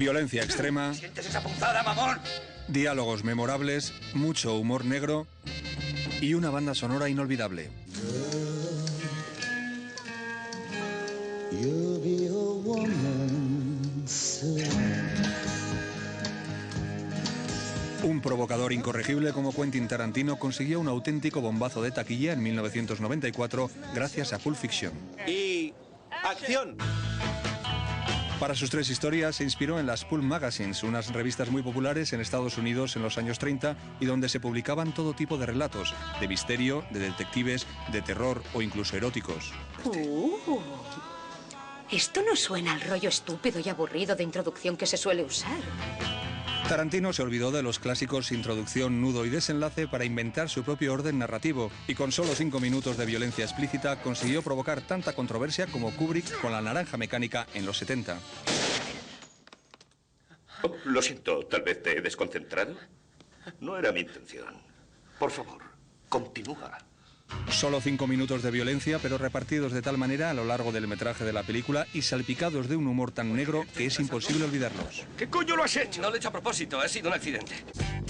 Violencia extrema. ¿Sientes esa punzada, mamón? Diálogos memorables, mucho humor negro y una banda sonora inolvidable. Un provocador incorregible como Quentin Tarantino consiguió un auténtico bombazo de taquilla en 1994 gracias a Pulp Fiction. Y... ¡acción! Para sus tres historias se inspiró en las Pulp Magazines, unas revistas muy populares en Estados Unidos en los años 30 y donde se publicaban todo tipo de relatos, de misterio, de detectives, de terror o incluso eróticos. Esto no suena al rollo estúpido y aburrido de introducción que se suele usar. Tarantino se olvidó de los clásicos introducción, nudo y desenlace para inventar su propio orden narrativo y con solo 5 minutos de violencia explícita consiguió provocar tanta controversia como Kubrick con La naranja mecánica en los 70. Oh, lo siento, tal vez te he desconcentrado. No era mi intención. Por favor, continúa. Solo 5 minutos de violencia, pero repartidos de tal manera a lo largo del metraje de la película y salpicados de un humor tan negro que es imposible olvidarlos. ¿Qué coño lo has hecho? No lo he hecho a propósito, ha sido un accidente.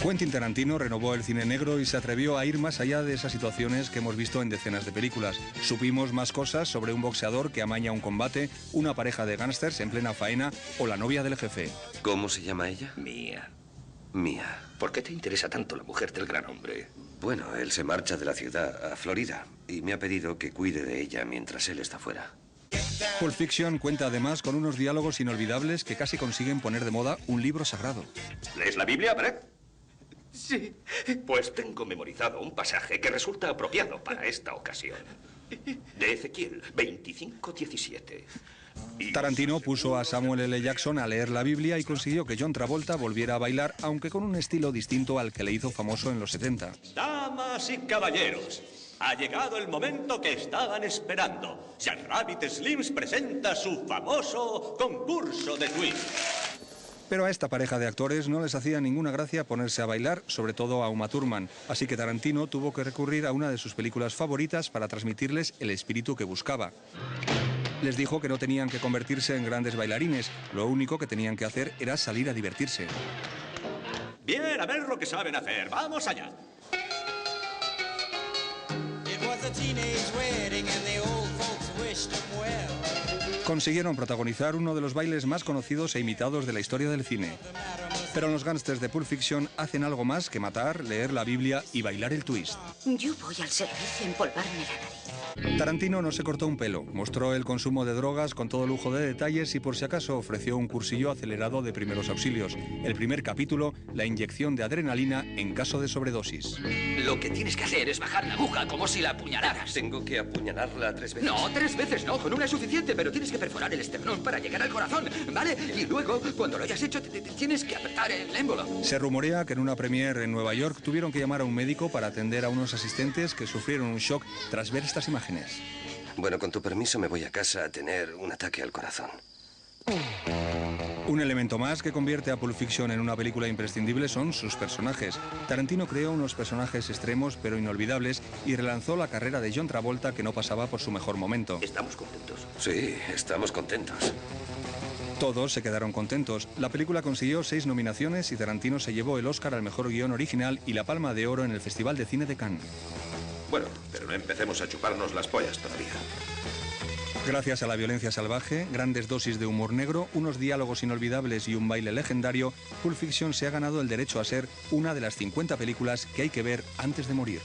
Quentin Tarantino renovó el cine negro y se atrevió a ir más allá de esas situaciones que hemos visto en decenas de películas. Supimos más cosas sobre un boxeador que amaña un combate, una pareja de gángsters en plena faena o la novia del jefe. ¿Cómo se llama ella? Mía. Mía. ¿Por qué te interesa tanto la mujer del gran hombre? Bueno, él se marcha de la ciudad a Florida y me ha pedido que cuide de ella mientras él está fuera. Pulp Fiction cuenta además con unos diálogos inolvidables que casi consiguen poner de moda un libro sagrado. ¿Lees la Biblia, Brett? Sí. Pues tengo memorizado un pasaje que resulta apropiado para esta ocasión. De Ezequiel 25:17. Tarantino puso a Samuel L. Jackson a leer la Biblia y consiguió que John Travolta volviera a bailar, aunque con un estilo distinto al que le hizo famoso en los 70. Damas y caballeros, ha llegado el momento que estaban esperando. Jackrabbit Slims presenta su famoso concurso de twist. Pero a esta pareja de actores no les hacía ninguna gracia ponerse a bailar, sobre todo a Uma Thurman, así que Tarantino tuvo que recurrir a una de sus películas favoritas para transmitirles el espíritu que buscaba. Les dijo que no tenían que convertirse en grandes bailarines, lo único que tenían que hacer era salir a divertirse. Bien, a ver lo que saben hacer. ¡Vamos allá! Consiguieron protagonizar uno de los bailes más conocidos e imitados de la historia del cine. Pero los gángsters de Pulp Fiction hacen algo más que matar, leer la Biblia y bailar el twist. Yo voy al servicio a empolvarme la nariz. Tarantino no se cortó un pelo, mostró el consumo de drogas con todo lujo de detalles y por si acaso ofreció un cursillo acelerado de primeros auxilios. El primer capítulo, la inyección de adrenalina en caso de sobredosis. Lo que tienes que hacer es bajar la aguja como si la apuñalaras. ¿Tengo que apuñalarla 3 veces? No, 3 veces no, con una es suficiente, pero tienes que perforar el esternón para llegar al corazón, ¿vale? Y luego, cuando lo hayas hecho, tienes que apretar el émbolo. Se rumorea que en una premiere en Nueva York tuvieron que llamar a un médico para atender a unos asistentes que sufrieron un shock tras ver estas imágenes. Bueno, con tu permiso me voy a casa a tener un ataque al corazón. Un elemento más que convierte a Pulp Fiction en una película imprescindible son sus personajes. Tarantino creó unos personajes extremos pero inolvidables y relanzó la carrera de John Travolta, que no pasaba por su mejor momento. ¿Estamos contentos? Sí, estamos contentos. Todos se quedaron contentos. La película consiguió 6 nominaciones y Tarantino se llevó el Oscar al mejor guión original y la Palma de Oro en el Festival de Cine de Cannes. Bueno, pero no empecemos a chuparnos las pollas todavía. Gracias a la violencia salvaje, grandes dosis de humor negro, unos diálogos inolvidables y un baile legendario, Pulp Fiction se ha ganado el derecho a ser una de las 50 películas que hay que ver antes de morir.